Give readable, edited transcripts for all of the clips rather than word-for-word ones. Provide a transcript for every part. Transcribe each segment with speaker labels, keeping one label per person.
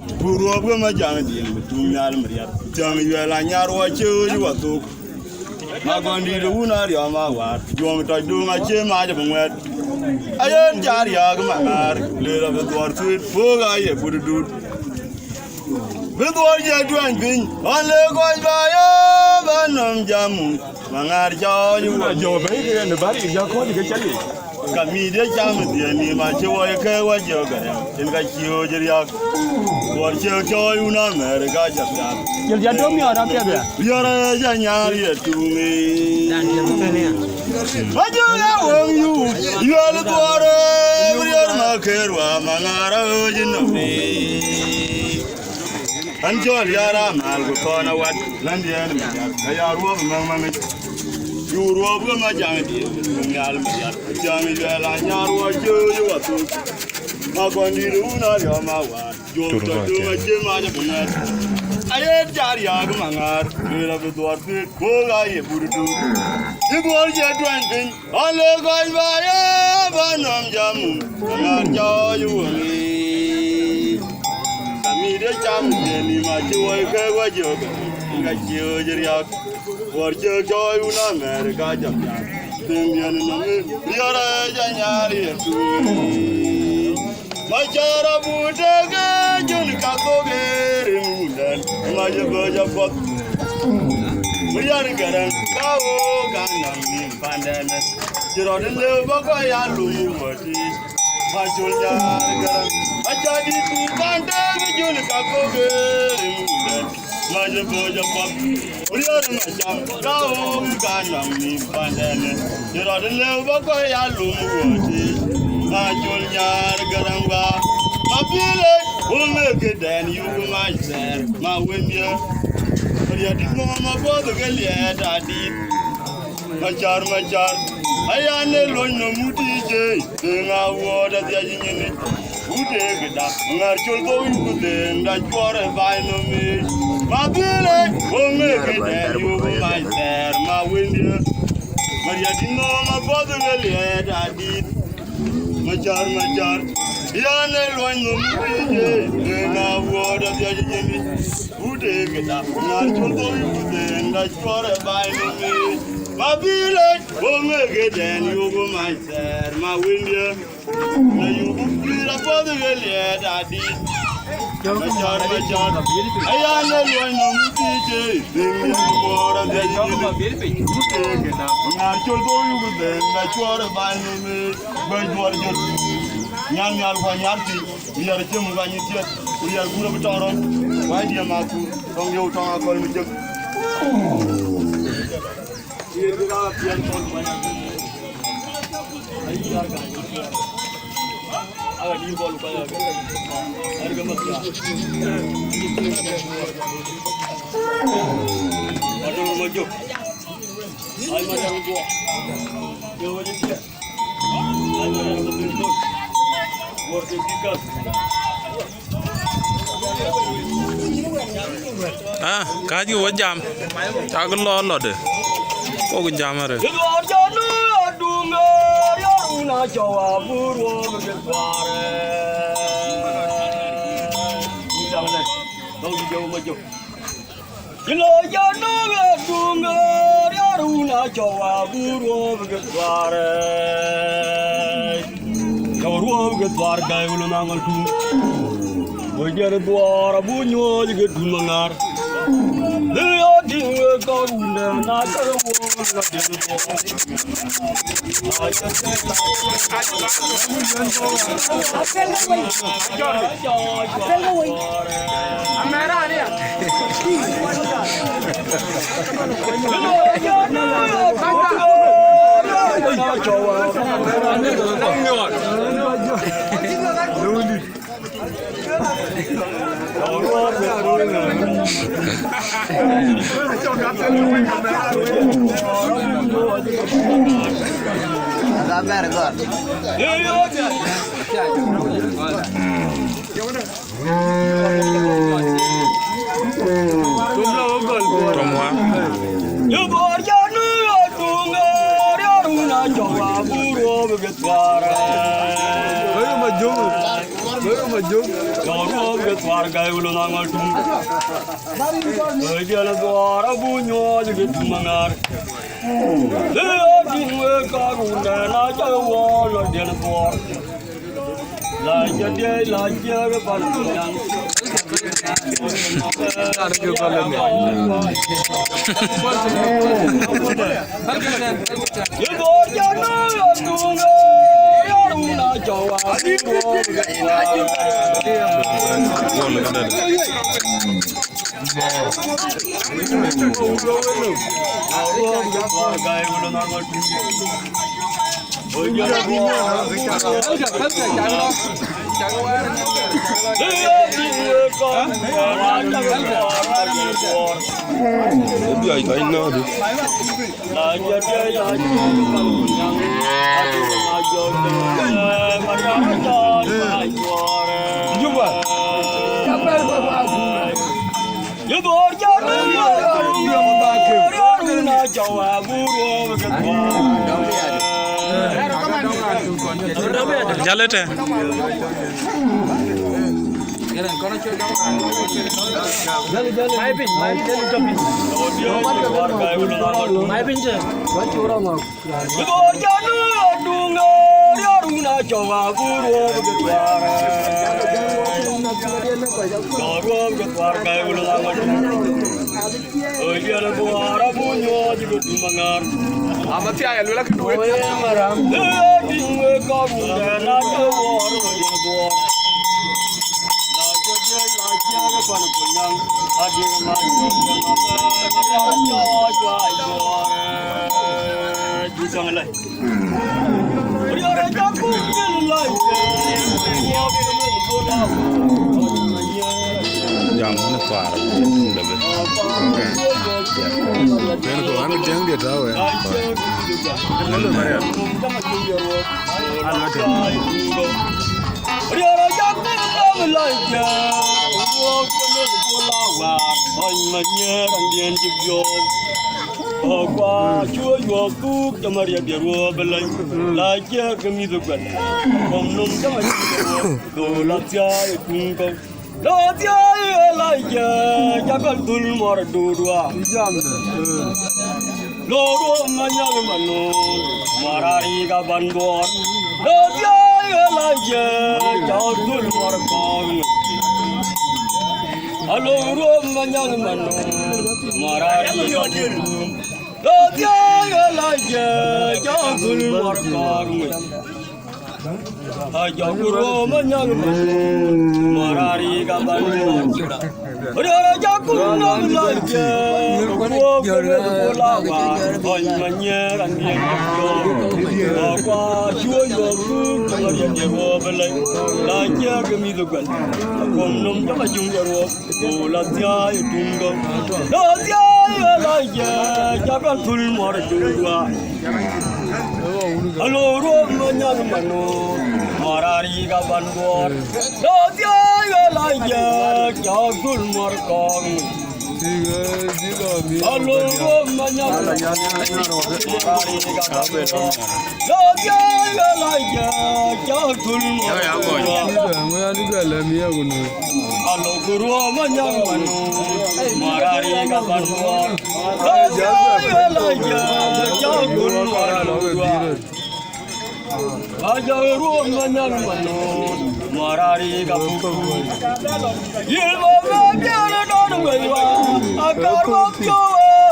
Speaker 1: Buru go ma jang di tu nyal mriya jang ye la nyar wa chu yu wa tu ma gon di lu na ri ma wa jom ta du ma che ma ja bwet ayen jar ya ga ma ar le la be dwar tu fo ga ye bu du be dwar ye duan bin an le go ba ya ba nam jam ma ngar ja yu wa
Speaker 2: jo be ke ne bari ja ko di ke chali
Speaker 1: kami dia jam dia ni ma che wa ye ke wa jo ga ya tin ga chi o jer ya war che cho yu na me ga ja ya
Speaker 2: jel ja dom ya ra pya bia
Speaker 1: ya ra ja nya ri tu me
Speaker 3: dan dia tu ni
Speaker 1: ma jo ya wo yu ya le to re ya ma ke wa ma na ra ji no me an jo ya ra ma ko ko na wat lan dia ni ya ru ma ma me yu ru ba ma ja di ya le ya ja mi ya la nya ru jo yu wa tu ma ko ni ru na ya ma wa jo to ma che ma ja bu na aye jar ya ga ma ngar ni la be dwar te ko ga ye bu du ni bor je dwan tin an le ga ba ya ba nam jam ngar jo yu ni kami de jam de ni ma che wa ke wa jo ga jo jer ya war che jo yu na mer ga jam ya tin ya ni na me ya ra ja nya ri tu ma jara bu de ga jun ka ko ge ri mu dan ma je go ja pot mu ya ri garan ka o ga na mi pandana jiro de le ba ko ya lu mu mo ti ma jul ya garan a ja di tu kan de jun ka ko ge ri mu dan ma je go ja pot mu ya ri ma jam ka o ga na mi pandana jiro de le ba ko ya lu mu mo ti ma jul ya garan ba ma pile o me ke dan yu ma ser ma wenye ya di mo ma bo de ke le da di ma jar aya ne lo no mu di je de nga wo da ya yin ni u de ke da ngar chol go yu de nda chore vai no me ma pile o me ke dan yu ma ser ma wenye ya di mo ma bo de ke le da di ma jar ya ne lo no mu di je de nga wo da ya yin ni ude geda ngar chol go yu de nda chore vai no me ma bile o me geden yu go my ser ma windia na yu go bile po de le da di ma char aya ne lo no mu ti je de mi go ra de yu ude geda ngar chol go yu de nda chore vai no me ba jor jor nyam nyal ko nyarti yar jem ga ni tiet yar gura bitoro wai dia ma ku tong yo tong ko mi jek ye ga pian ko bana ai yar ga aga ni bol pa ar ga mat ya ado mo jo ai ma jang go yo wa ji ai ma jang go bin ko war ke dikas
Speaker 4: ah kaji wo jam tag lo de ko gu jam re
Speaker 1: yo jo nu adunga yo na jawa buru ke tware ni jam ne do jo mo jo yo jo nu adunga yo na jawa buru ke tware yo ru ke twar ga ulu na ngal tu wajar dwar bunyo ge dumangar le odi ko na na karo na de kwar gai ulo na ngal tum dia la dora bunyo je tumangar le din we ka gunda na cha wo lo dia la por la je ga pan yang ye dor ja na tunga yaruna jawa
Speaker 4: Jalete. Jam nó quả được
Speaker 3: Then go on jang dia tahu ya.
Speaker 1: Qua chúa vô cứu cho mà điệp rùa bên lấy lại chia cái mi được gần còn nông cho mà đồ lát chơi cùng con lát chơi lại giờ cho con tul mò đồ đua lô đua mà nhau mà nô mà ra đi cả ban bò lát chơi lại giờ cho tul mò con alo đua mà nhau mà nô mà ra đi cả Lo dia la je cho gul war kar a jo guru manyang marari ka ban ora ja kun no la je ko ko la wa oi manye ran ye jo qua chúa yo ku ma ye ye wo bele la je ke mi do kan kom nom cho ma jung yo ko la dia tung go lo dia la je ja kan tul mor dua alo ro manyang mano marari ka ban bor lo dia la je ja gul mor kong alo ro manyang marari ka ban bor lo dia la je ja gul mor alo guru manyang mano marari ka ban bor lo dia la je ja gul mor aja ruang manyang mano marari kapuku yilmo manyang don wewa akar wakyo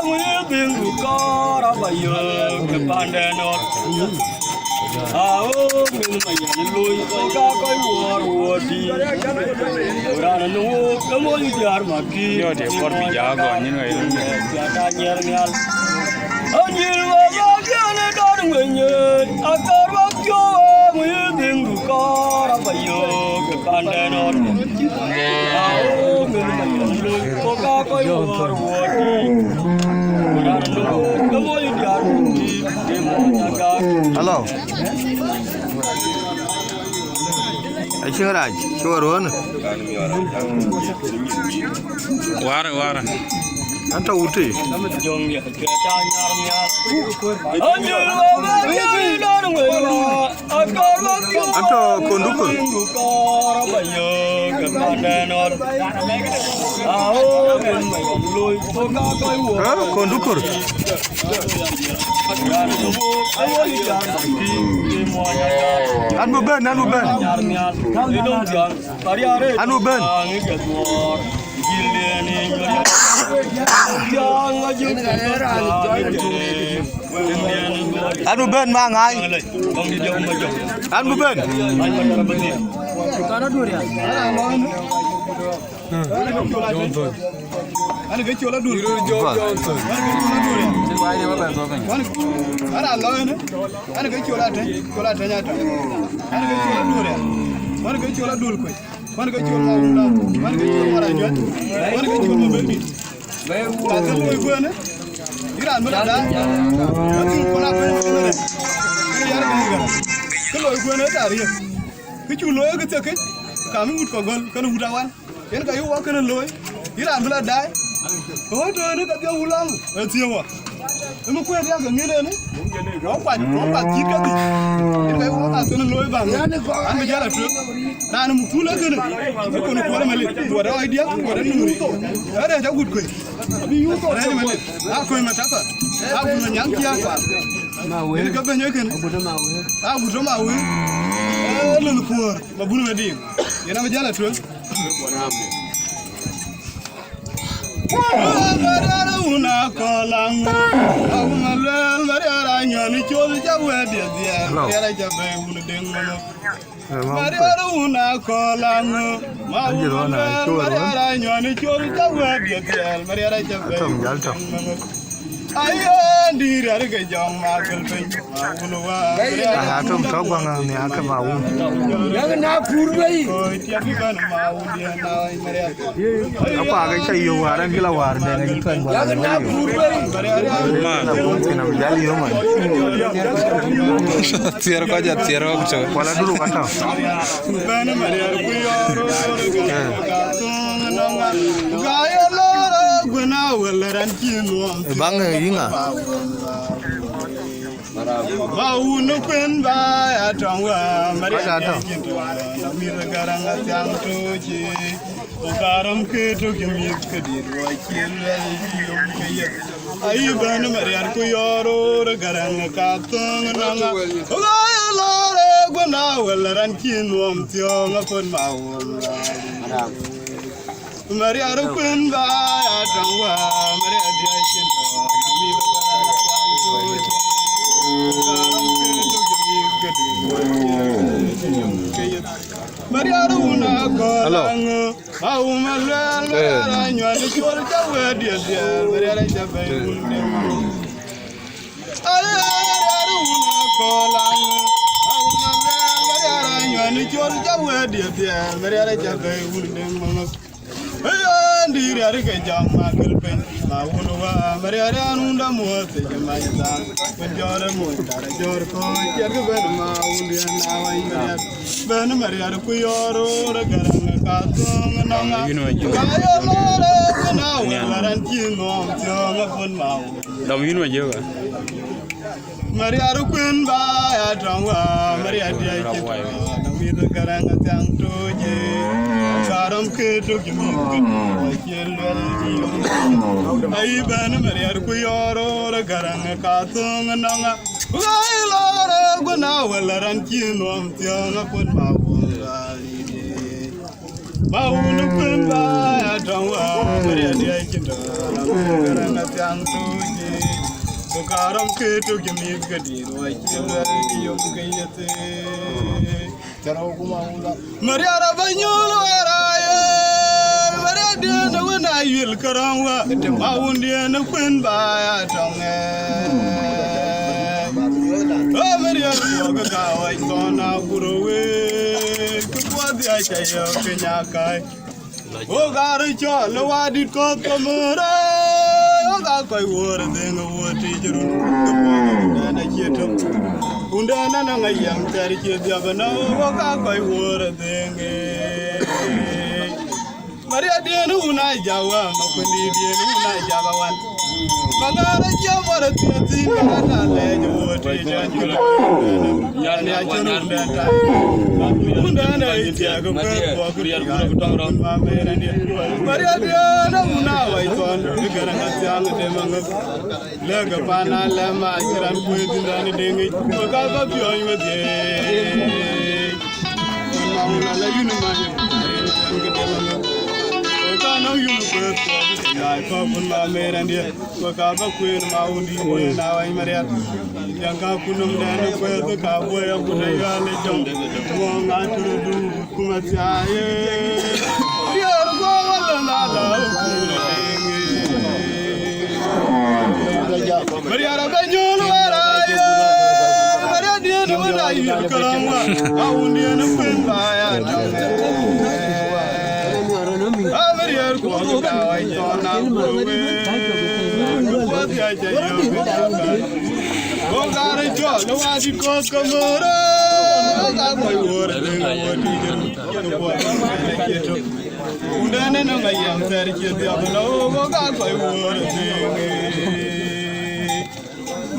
Speaker 1: wibing kara bayo kepandenot ao min manyang lui ka koi war wodi ran nu kemoi diar maki
Speaker 2: yo de por bijago ni no
Speaker 1: kata nyer nyal anjil wa yana don wenye akar wakyo wibing kara bayo kepandenot ao min manyang lui ka koi war wodi ran nu kemoi diar maki
Speaker 3: Hello. Aisyah Raj, keluar.
Speaker 4: Wara.
Speaker 3: Anta uti.
Speaker 1: Jong ya ke cha nyar nyar. Anjir wa ba ya dar ngwa. Akar wa kyo.
Speaker 3: Anta kondukur.
Speaker 1: Kor ba yo ke pandanor. Ao ben mai lui to ka koi wo.
Speaker 3: Ha kondukur. Anu ben.
Speaker 1: Anu
Speaker 3: ben. Anu ben mangai. Anu ben.
Speaker 5: Ana ga chola dul. Ana Allah ne. Ana ga chola ta nyata. Ana ga chola dul. Ana ga chola dul ko. Ana ga chola maunda. Ana ga chola marajo. Ana ga chola mabedi. Ka ta loy ko ne. Ira an mala da. Ati ko la ko ne. Ira ga ga. Ko loy ko ne ta riya. Ki chu loy ga ta kai. Ka mi ut ko gol kan utawan. Yen ka yu wa kan loy. Ira an mala da. Oh, tu ni kat dia ulang. Tiawa. Emu kuat dia ke ngene ni. Ropat kita tu. Ini kau orang tu nak loy bang. Anu jalan tu. Nah, anu mutu lagi ni. Kau nak kuat malik. Dua dah idea, dua dah nuri. Ada jauh good kau. Ada malik. Aku yang macam apa? Aku menyang kia. Ini kau banyak kan? Aku tu mahu. Lalu kuat. Babunuh madi. Yang nama jalan tu. Mariara una kolang, aku malu Mariara nyani col jawa dia. Mariara jawa una dengono. Mariara una kolang, mau Mariara nyani col jawa dia. Mariara jawa dengono. Ayo diri ada kejong makan pun, mau luar.
Speaker 3: Atom kau bang ni akan mau.
Speaker 5: Jangan nak purbai. Tiap ikan mau dia naik Mariara.
Speaker 3: Apa agak cai yo waran gila war dan ini kan buat.
Speaker 5: Jangan nak purbai.
Speaker 3: Mana mungkin am jali yo man.
Speaker 4: Tiar ko aja tiar ko coba.
Speaker 3: Wala dulu kata.
Speaker 5: Bana Mariara kuyoro. Gaya lora guna walaran kinuam.
Speaker 3: Bang inga.
Speaker 5: Bau nukun ba atangwa Mariara kintu. Namir garang atang tuji. Ukaram ketu kimit kedir wakil yom kayat. Ayu bana Mariara kuyoro garang katong nanga. Gaya lora guna walaran kinuam tiong apun mawon. Mariara kun ba atangwa Mariara dia kintu. Namir garang atang tuji. Mariara una kolang, mau malam Mariara nyali jual jawa dia. Mariara jawa undi. Mariara una kolang, mau malam Mariara nyali jual jawa dia. Mariara jawa undi. Diri hari kejam magal pen, mau luar Mariara unda muat jemaatan, penjara muat jor ko, jaga ben mau dia nawai Mariara, ben Mariara kuyoro regarang katong nanga, kaya lore kenau laran kinom tiang pun mau.
Speaker 2: Dom yun aja kan.
Speaker 5: Mariara kun ba ya tangwa, Mariara dia kita, demi regarang tiang tuje. Karam ketu kimi wakil ayi bana Mariara kuyoro regarang katong nanga gai lore guna walaran kinom tiang pun mau nukun ba atangwa Mariara dia kita regarang tiang tuje karam ketu kimi kedir wakil yom kayate Mariara banyul waraya Mariara dia na wana yul karangwa mau dia na kun ba atonge oh Mariara yoga kawai kona kurowe kwa dia chayo kenyakai oh gari cho lawadi ko kamera oh ga koi wor denga woti jerun na kieto undana na ngayam tari ke dia bana waka koi wor denge Maria Diana Una Jawa, Makuni Diana Una Javawan. Magara Jamara Tiati, Marana, Water, Yanjurunda, Undana, Tiago, Maria Diana Una, I thought, the Garangatian, the Manga, Legapana, Lama, Gran Putin, and the Dingy, Mogaba, Pioy with the no you first I come from my mare and yet Wakaba Queen Maundi now I'm Maria Yanka Kunum Dan where the cowboy of Guyana John Wong out to do Kumatia You're going Maria Benjolo Maria Diana when I hear Kalama I won't be in a friend by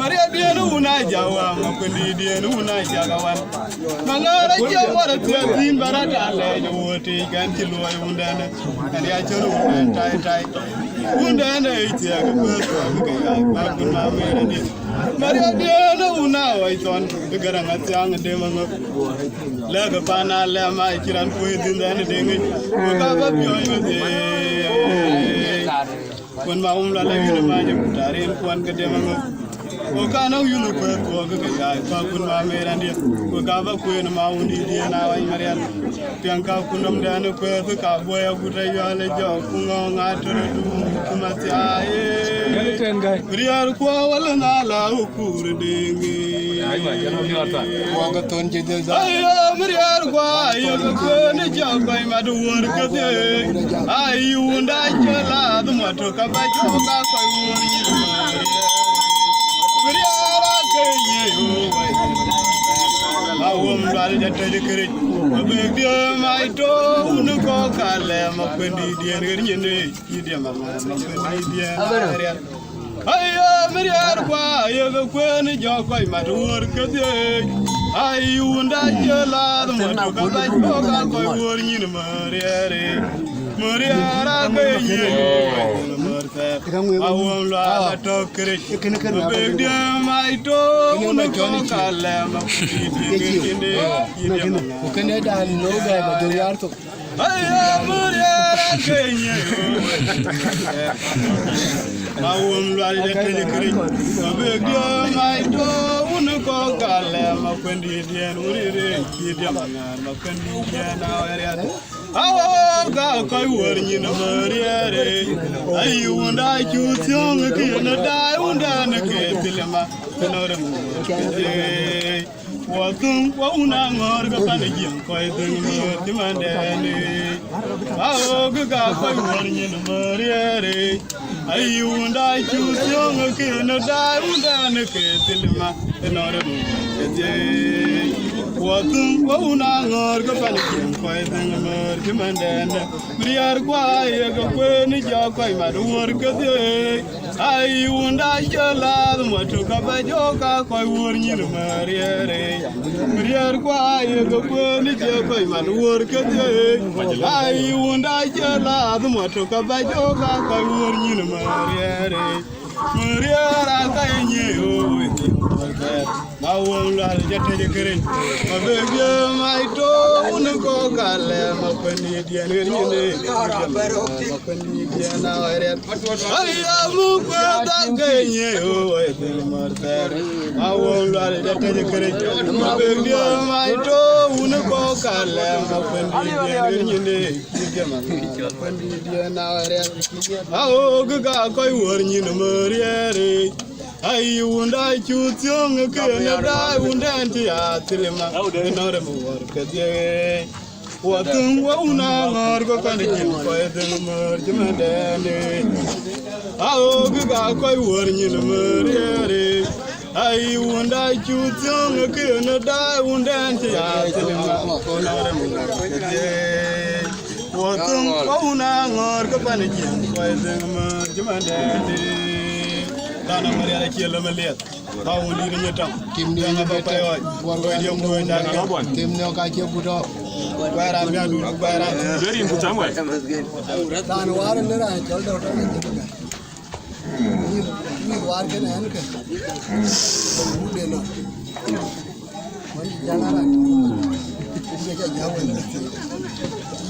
Speaker 5: Maria Diana Una Jawa, Makuni Diana Una Jagawan. Mangara Jamara Tiatin Barata, the water, and Kilua Undana, and the Achuru and Tai. Undana, Maria Diana Una, I thought, the Garangatang and Demon Lagapana, Lama, Kiran Putin, and the Dingy, Mugaba Pioy. When Maumla Laguna, Tarian, one Kademano. Okano you look at work guy, Pakun Mamir and Wakava Queen Maundi, now in Marian, Pianka Kunum Dan, the cowboy of Gutayala Joe, Kungong, Aturu, Kumatia, Rial Kualanala, Ukuri, Wagaton Jidas. I am Rial Qua, you look at the job by Madu work. I you and I tell the Matoka by Joka. I won't ride at the carriage. A big dear, my dog, no cock, I lamb up in the Indian. I am Mariarqua, you have a queen, your quite my work. I you and I tell the Matoka by Joka, quite in Maria, I won't lie, talk it. You can beg them, I don't know. I won't lie, I beg them, I don't know. Oh, God, I worry in a murder. You and I choose young again, and I won't get Tilema. Welcome, Wona, Morgan, Panagian, quite the demanded. Oh, God, I worry in a murder. You and I choose young again, and I won't get Tilema. Welcome, Wona, Morgan, Panagian, quite the demanded. We are quiet, a queen, your quite my work of the I won't I shall love what took up a joke, I warn you, Maria. We are quiet, a queen, your quite my work of the I won't I shall love what took up a joke, I warn you, Maria. Maria, I can't you. I won't let you take a great. I beg you, my dog, no cock, I lamb up in the Indian. I am I won't let you take a great. I beg you, my dog, no cock, I lamb up in the Indian. Oh, good God, I warn you, Maria. I won't I choose young again, and I won't enter Tilima, another work a day. What thing won't I go kind of kill for the merchant? Oh, good God, I warn you, Maria. I won't I choose young again, and I won't enter Tilima, another work a day.
Speaker 1: Botum Pauna or Kapanaji, why them Jamande Dana Maria Kielamalet. How will you get up? Kim Nanga, one way young doing that one. Kim Noka Kibuto. Where I'm going to where I'm very into somewhere. Dan Warren, I told her. We work in Anka. Who did not?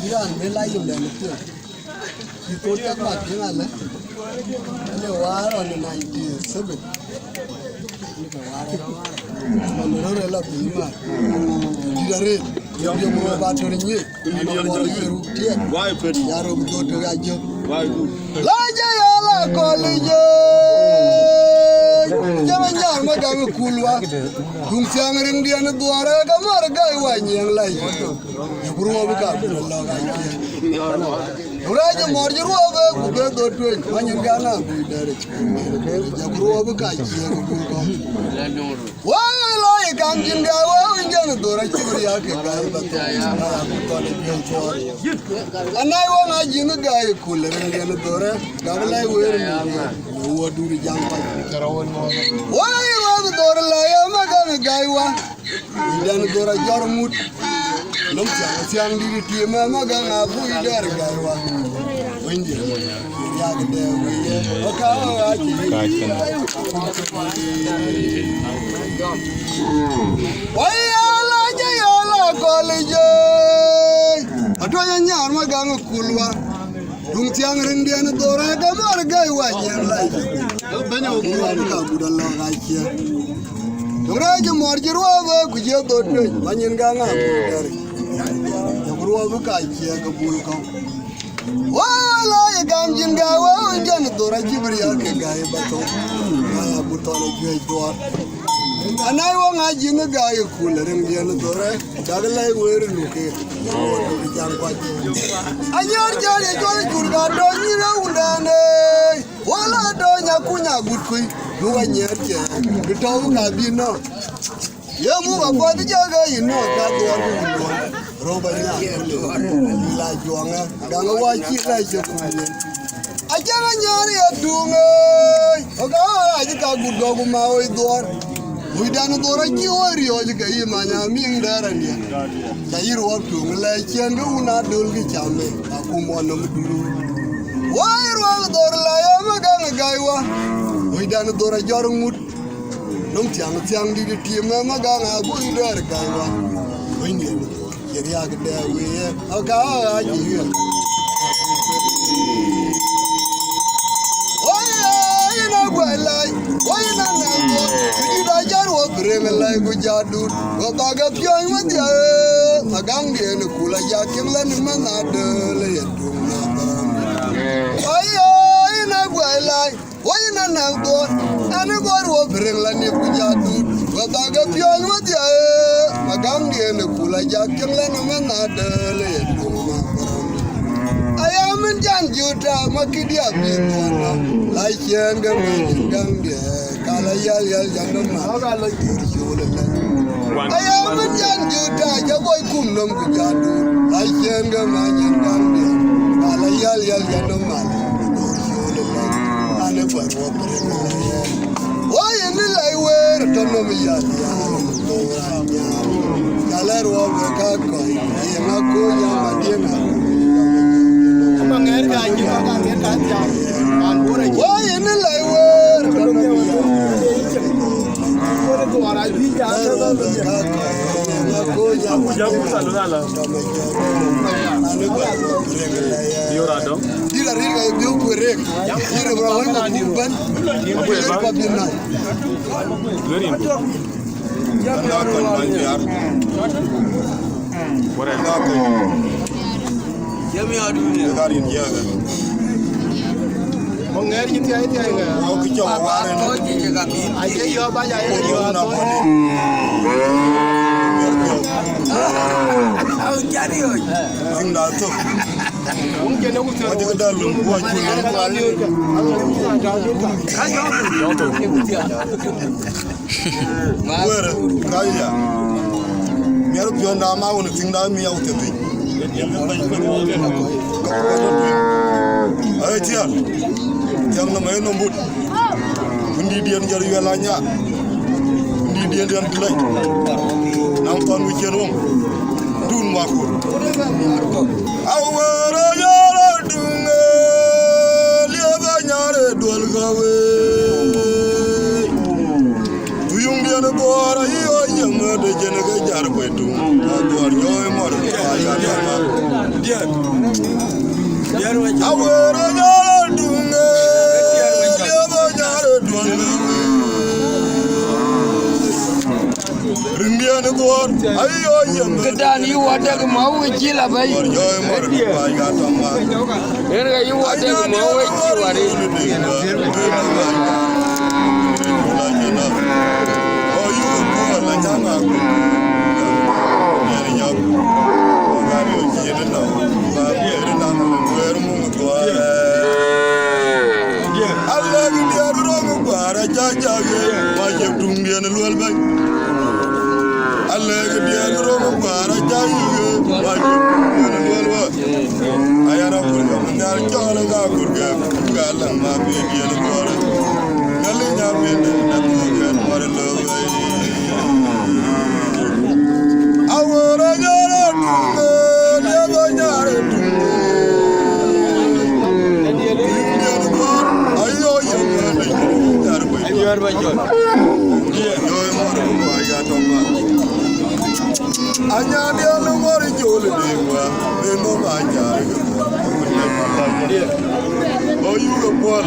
Speaker 1: Iran may like him then. You put that back in and the war on the 97. On the road, I love you. Did I read? You're more about to renew. Why put Yaro go to Rajo? Why? Laja College. Jamanya Madame Kulwa, whom Sangring the Anadwara, Gamaraga, one young life. You grew up with a log. Raja Morjurova, who go to it when you Ghana. You grew up with a why I can't get away in Janadora, and I want a young guy cooler in Janadora, Gavala, what do the young why you the door lie? I'm a guy, Janadora Jarmut, Lumsa, young little Mamaga, who there, Gaiwa, Windy. College. I told you, I'm a gang of Kulwa. Don't young Indian Dora, the more guy, why you like Benno good along like here. The Raja Morjurova, could you go to it when you gang up? The Gruavuka, Bulko. Why I can't get away in Janadora, Gibriaka guy, but I put on a great door. And I want a young guy cooler in Janadora, Dagalai were looking. And you're Johnny Kurga, don't you know, Dane? Well, I don't Yakunya good quick, no one yet, the town has been known. You move about the Jaga, you know, that one. Robert, like Jonga, Dangawaki, like your I can't hear you. I think I would go to my door. We done a door, you can hear my name there and yet. The year walk to me like you do not do the champion. I come on them. Why wrong door like I'm a guy? We done a door at Jormut. No young did it, Mamma, go in there, Gaiwa. Windy. How are you? Why not like? Why not? Did I just bring a language? Go back up young with you. A gang in the cooler jacket, and man, why not like? Why not go? And a boy will bring a language. Go back up young with you. Magangi and the Kula Jack I am in Janjuta, Makidia, like younger Kalayal Yanama. I am in Janjuta, Jaboy Kumnum Kujadu, like younger man, Kalayal Yanama. I never walk. Why in the light where Tonomia? Galero of the Kako, Yamakoya, Madina. Among Erga, you can get that. Why in the light where Ay tian yang namanya nombut undi dian jar welanya undi dian gulai nampan wijen wong dun makur awara yara dunga liya banyare dol gawe tuyung dian bora iyo yanga de jene ga jar kwetu ador yoy mor ya dian awara yara dunga liya banyare dol gawe rindian bor ayo yanga
Speaker 6: kedan yu ada ke mau cila bai
Speaker 1: yoy mor ya tama
Speaker 6: erga yu ada ke mau ciwari Anya dia lu mori jole dewa beno anya oh you go boy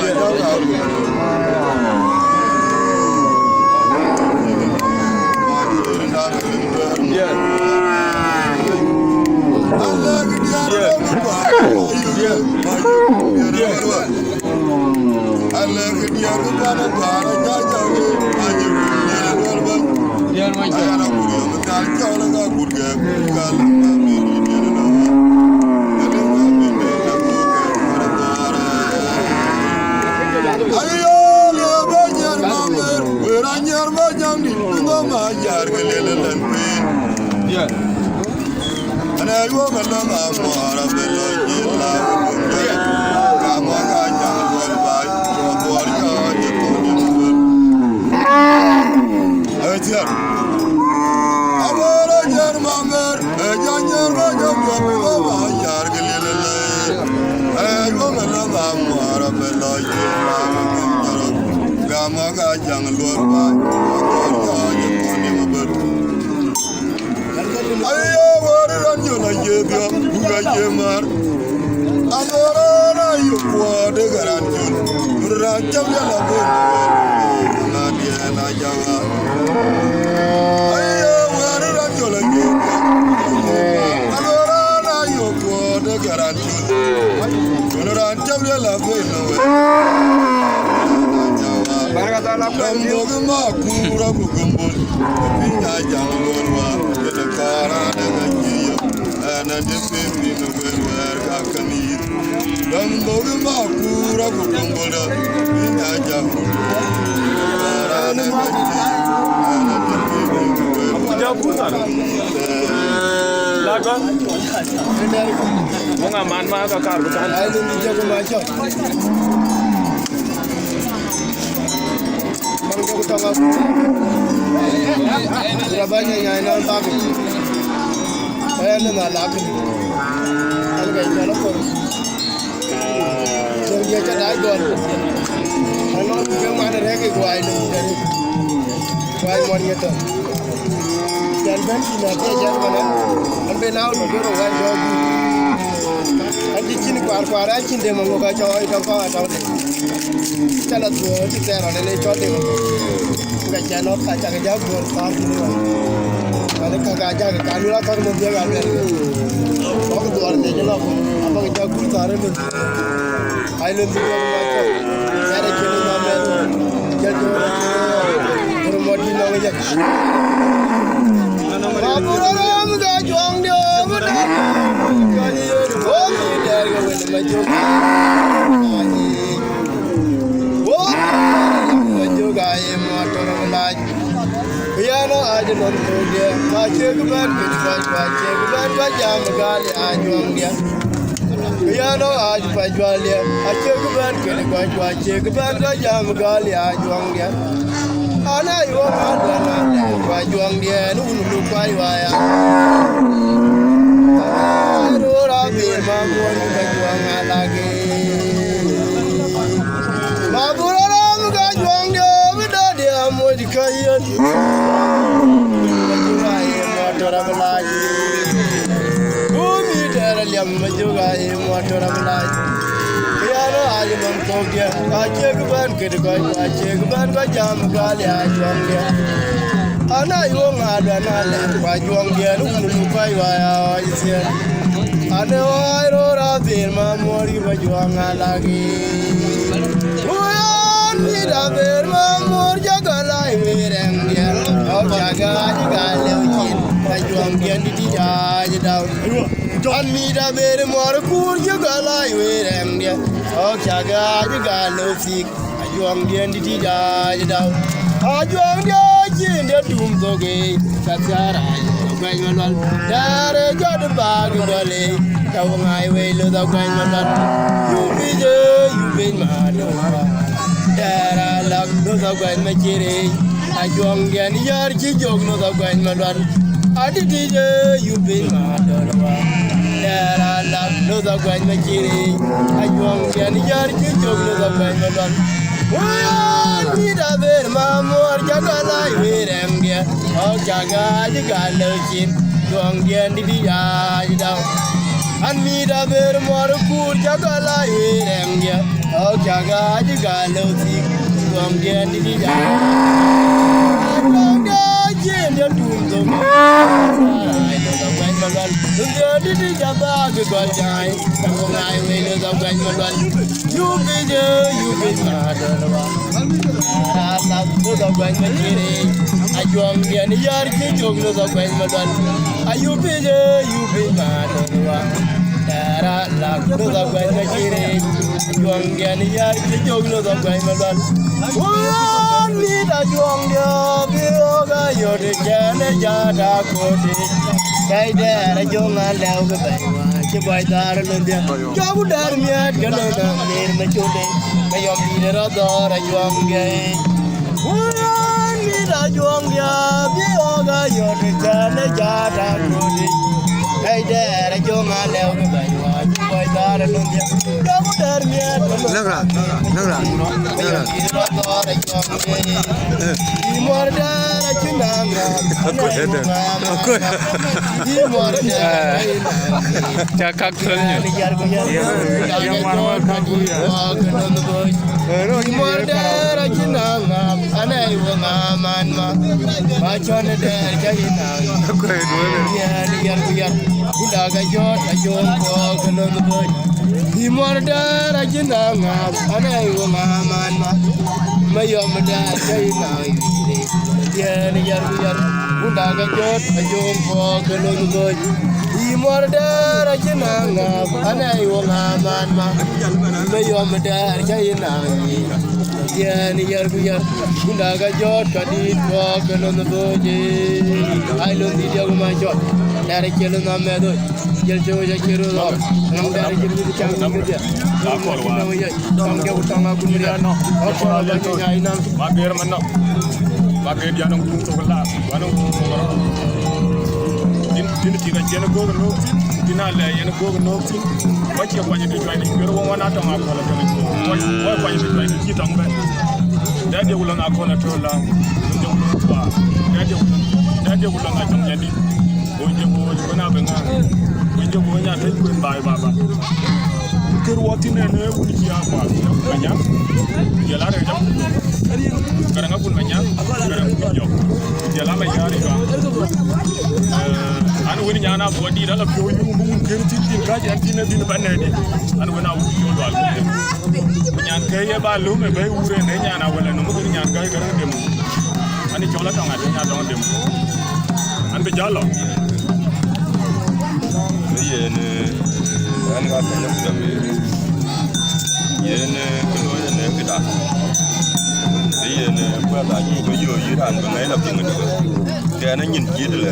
Speaker 6: la
Speaker 4: man ma ka kar bukan
Speaker 6: ai dun di jago macho bang ko tanga Surabaya ya ina tabi ay na lag al ga ina ko jorge cha dai don ano ke man re ke gwai no gwai mon yeto jan ban ki na ke jan bana an be naw no ro ga jogi andi chini kwar achin de mango ka choy ka pa ta de chala tu ti tera ne cho de ga chano ka cha ga ja go ta ni wa ale ka ga ja ka ni la ka mo de ga be ko ko dor de jalo ko apa ga ja ku ta re ne ai le du ga ma cha sare chini na me ja jo ro mo di na ga babu ram ga jong de bu da ga ni o mi de ga we ma jo ani o ma jo ga e ma to ro la ya no a non to dia ka che ku ban ke ka che ku ban ka jam ga ya nyong dia ya no a ju pa jwa le a che ku ban ke ka che ku ban ka jam ga ya nyong dia ana yo ma da na ka jwang dia nu nu pa wa ya ro ra be ma mo ni ka jwang ala ge ma bu ra mu ka jwang dia mi da dia mo di ka yen Majugai motor amlai yaro aje bam togia aje kuban kede ko aje kuban ko jam gali ajong dia ana yo ngada na le kwa jong dia nu nu kai wa ya isia ane oi ro ra bir ma mori ba jong alagi uyan mi da bir ma mor jagala mireng dia o jaga aje gale ucin ba jong dia di aje daw An mi da bere mor kur je gala werem dia o chaga je galo sik ajuang dia di da je daw ajuang dia jin dia dum toge satsara gai malwal dare jod bag bale taw ngai we lo da gai malwal yu bi ma do dara lak do da gai ma chire ajuang dia ni yar ji jog no da gai malwal adi je yu bi ma do Dara lak no da gwan ma chiri ajuang yan yar chi jog no da gwan ma don wan mi da ber ma mor jaga lai werem dia o jaga ji galo chin juang dia di ya ji daw an mi da ber mor kur jaga lai werem dia o jaga ji galo chin juang dia di ya juang dia chin dia tum tum Di jaba ke gajai, kamu ngai wele da gaj malwan. You be madalwa. Rasa tu da gaj macire, ajuang dia ni yar ke joglo da gaj malwan. You be madalwa. Dara la tu da gaj macire, ajuang dia ni yar ke joglo da gaj malwan. Wan mi da juang dia bioga yode jane jada kodi. Kai dara jonga lau ke baiwa ke bai dar lundia jabu dar miat kana na ner ma chode kayom ni ra dara juang ge wan ni da juang ya bi oga yode jane jada kodi kai dara jonga lau ke baiwa ke bai dar lundia jabu dar miat nagra dara juang ge ni mor dara chinanga
Speaker 4: Aku cakap terusnya.
Speaker 6: Undaga jot ajong po kelon goy imor dar ajnanga anai wongaman ma mayom dar chayna yen yar guyar undaga jot kadit po kelon goy ai lon di dia ma jot dar kelon na do jel joja kero do nam dar jil di chang ni dia akor wa tong ke utang aku mriano akor ba ngai nam mager manno Pakai dia nong tung coklat, wanong coklat. Din tiga jena go no, dina le jena go no. Baca banyak tu jual ni, biar orang mana tahu aku lah jual. Wah banyak tu jual ni kita angkat. Dia ulang aku nak jual lah, dia ulang tua. Dia ulang macam jadi. Boleh benar benar. Boleh nyata jual bayi bapa. Kerwati ni pun siapa? Banyak. Jalan macam. Kadang pun banyak, kadang pun jauh. Jalan macam ni kan. Anu ini nyana buat di dalam jauh mungkin kerja tinggal jangan di mana ni. Anu ini aku jual dua. Nyana kaya balu, mebe ure ni nyana wala nombor ni nyana kaya kadang demo. Ani coba tak ada nyana dong demo. Anu berjalan. Ini anu apa yang kita beri. Ini keluar ni kita. Ini buat lagi baju jiran, mengenai lapang itu.
Speaker 3: dia na nyin ji de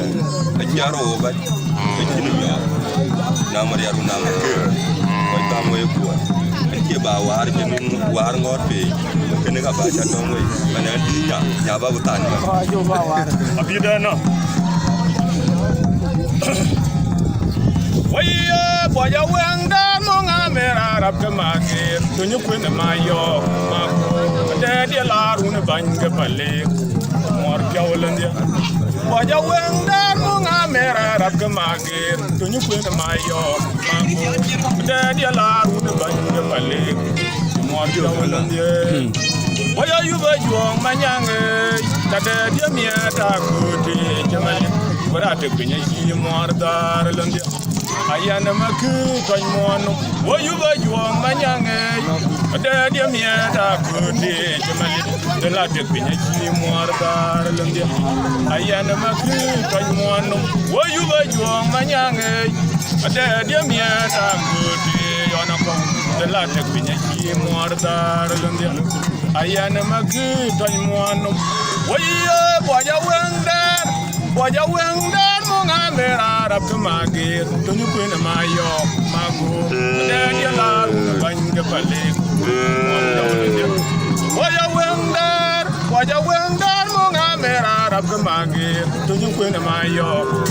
Speaker 3: a jaro ba a jinu ya na mariya na ma ko ta mo e ko ke ba war jinin war ngot pe kene ka ba cha tong we mana di ya ba butan
Speaker 1: abida no waya boya wanga monga mera rap kamage tunyu kwena mayo mako de dia la runa banga bale mor kawlandia boya wanga monga mera rap kamage tunyu kwena mayo mako de dia la runa banga bale mor kawlandia waya yuba juang manyange tade dia miata kuti jamali barate pinya yi mor dar landia ayana maku toy mono woyuba juang manyange ade dia miata kuti jamali de la de pinya yi mor dar landia ayana maku toy mono woyuba juang manyange ade dia miata kuti yona ko de la de pinya yi mor dar landia ayana maku toy mono woyya boya wenda monga mera rap kamage tunyu kwena mayo mago de dia la banga bale boya wenda monga mera rap kamage tunyu kwena mayo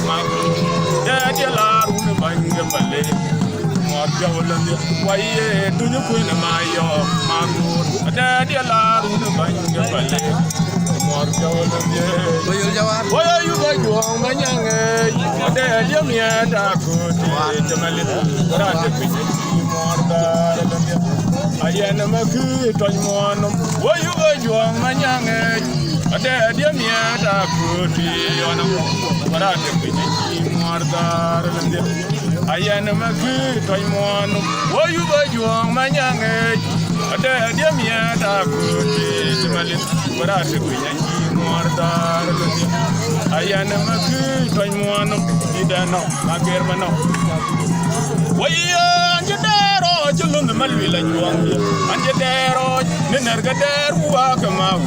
Speaker 1: mago de dia la banga bale mor jawlande waye tunyu kwena mayo mago de dia la banga bale mor jawlande waya yuba juang manyange ade dia miata kuti jamali rade pinyi mor dalande ayana maku toy mono waya yuba juang manyange ade dia miata kuti yona rade pinyi mor dalande ayana maku toy mono waya yuba juang manyange ade dia miata kuti jamali rade pinyi mordar ayana maku toy mono idano magermano waya anjedero julun malwila juang anjedero nerga der wa kamau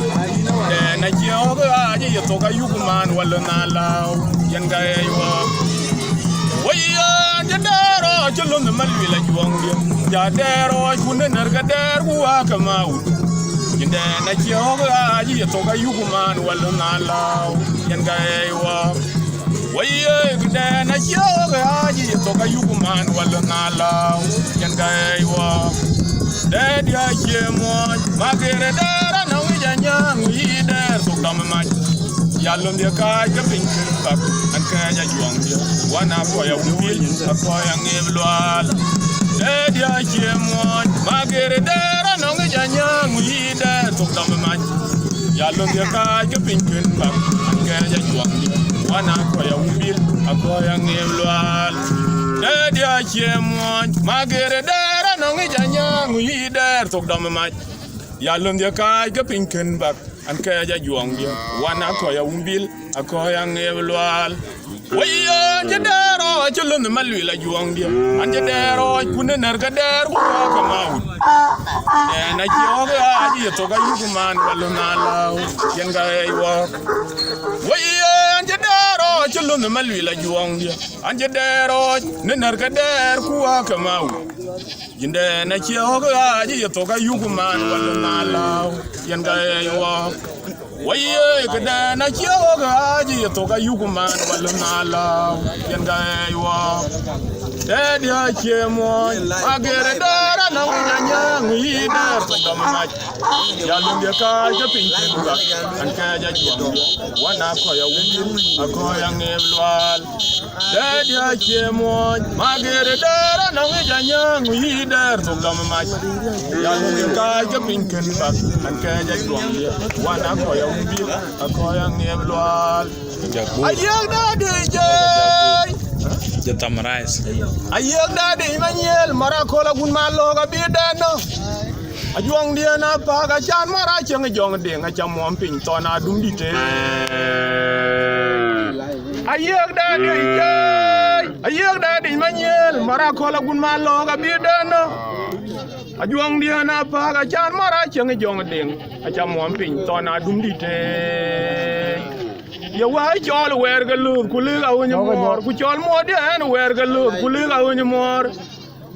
Speaker 1: de na joga aje yotoka yukuman wala nalaw yanga aywa waya anjedero julun malwila juang ya dero kun nerga der wa kamau Yende na joga aji toka yukuman wala nalaw yanga aywa waye gde na joga aji toka yukuman wala nalaw yanga aywa de dia yemo magere dara na wijanya ngide sokam ma yallon dia ka japin pak an ka ja juang dia wana ko ya wubil ko ya ngeblwal de dia yemo magere dara na wijanya ngide sokam ma yallon dia ka japin pak an ka ja juang dia wana ko ya wubil ko ya ngeblwal de dia yemo magere dara na wijanya ngide sokam ma yallon dia ka japin pak an ka ja juang dia wana ko ya umbil ko ya ngeblwal waya jedero julun malwila juang dia an jedero kunne nerga der ko ka maud na joga aji to ga yukuman waluna law yenga aywa waya an jedero julun malwila juang dia an jedero ne nerga der ko ka maud yinde na joga aji to ga yukuman waluna law yenga aywa waye kada na joga aji to ga yukuman waluna law yenga aywa dedi hakemo agere dara na unyanya ngide to gamma yalunge ka japinki ga an ka ja juwa wana ko ya wundi ko ya ngeblwal dedi hakemo agere dara na unyanya ngide to gamma yalunge ka japinki ga an ka ja juwa wana ko ya wundi ko ya ngeblwal ayang dadi
Speaker 4: Jatam rice.
Speaker 1: Ayek dadi Emmanuel marakola gun malo ga bidano. Ajuang dia na pa ga chan mara cheng jong de nga cham mom pin to na dum dite. Ayek dadi Emmanuel marakola gun malo ga bidano. Ajuang dia na pa ga chan mara cheng jong de nga cham mom pin to na dum dite.
Speaker 7: ya wa chol wer ga lu ku le ga wonyo mor ku chol mo de en wer ga lu ku le ga wonyo mor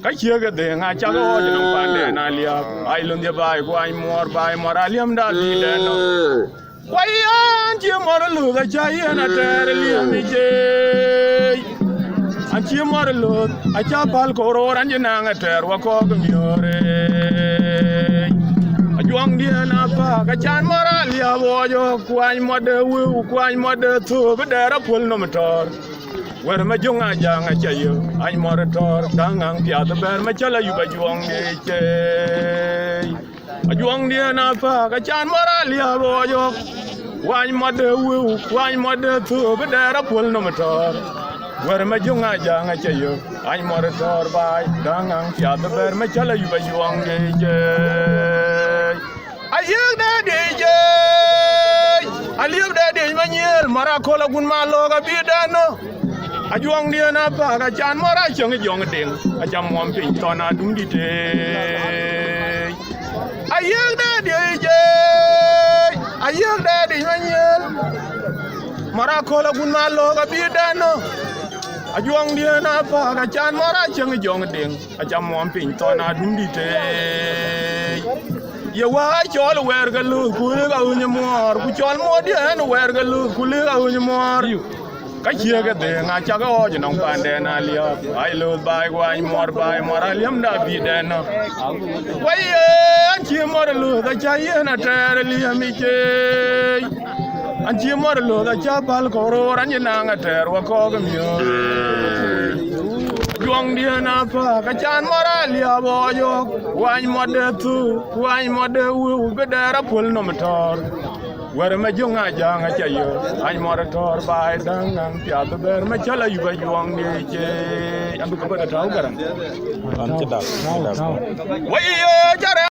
Speaker 7: ka che ga de nga cha go de nong pan de na lia ai lum de bai ku ai mor aliam da bi de no wai an che mor lu ga cha ye na ter liam mi je an che mor lu a cha pal ko ro ran je na nga ter wa ko ga mi ore juang dia napa ka chan moral ya bojo kwany mode wu kwany mode thu bedera pul no motor wer ma junga janga chayo ay motor dangang pia the ber ma chala yu ba juang de che juang dia napa ka chan moral ya bojo kwany mode wu kwany mode thu bedera pul no motor wer ma junga janga chayo ay motor bai dangang pia the ber ma chala yu ba juang de che ayuk da DJ aliuk da DJ manyel mara kola gun malo ga bidano ajuang dia na pa ga chan mara chong jong ding ajam mom pin tona dum di te ayuk da DJ manyel mara kola gun malo ga bidano ajuang dia na pa ga chan mara chong jong ding ajam mom pin tona dum di te ya wa chol wer ga lu ku ga unyo mor ku chol mo di en wer ga lu ku ga unyo mor ka chia ga de nga cha ga o nong pan de na lia ai lu bai wa ai mor aliam da bi de no wai an chi mor lu ga cha ye na ter lia mi che an chi mor lu ga cha bal ko ro ran ye na nga ter wa ko ga mi juang dia na pa ka chan moral ya bojo wany mode tu wany mode wu bedera pul no motor wer ma junga janga chayo ay motor bai dangang pia the ber ma chala yu ba juang de che ambi ko ba taw garan
Speaker 2: am ci da
Speaker 7: wai yo jare